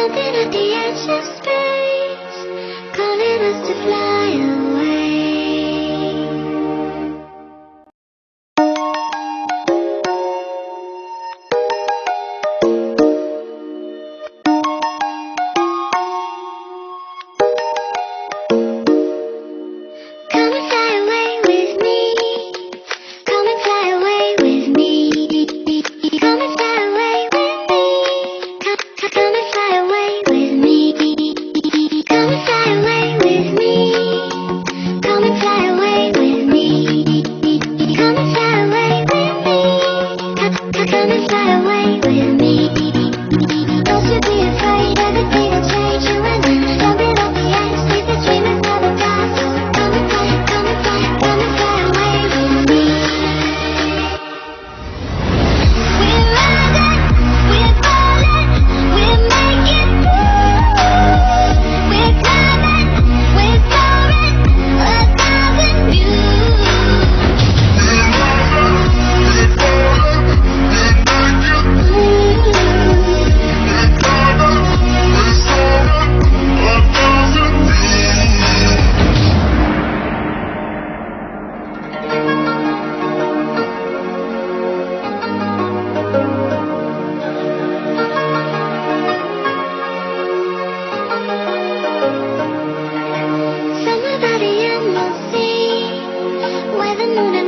Something at the edge of space, calling us to fly away. Come and fly away with me. Come and fly away with me. Come and fly away with me. Come and fly away with me. Come and fly away with me. Come and fly away with me. Come and fly away with me. Come and fly away with me. Don't you be afraid, everything will change. You and I, jumping off the edge, sleep the dream is never past. Come and fly away with me. We're rising, we're falling, we're making through. We're climbing, we're soaring, 1,000 views. We're rising, we're falling, we're making through. We're climbing, we're soaring, 1,000 views. Somewhere by the end you'll see where the moon and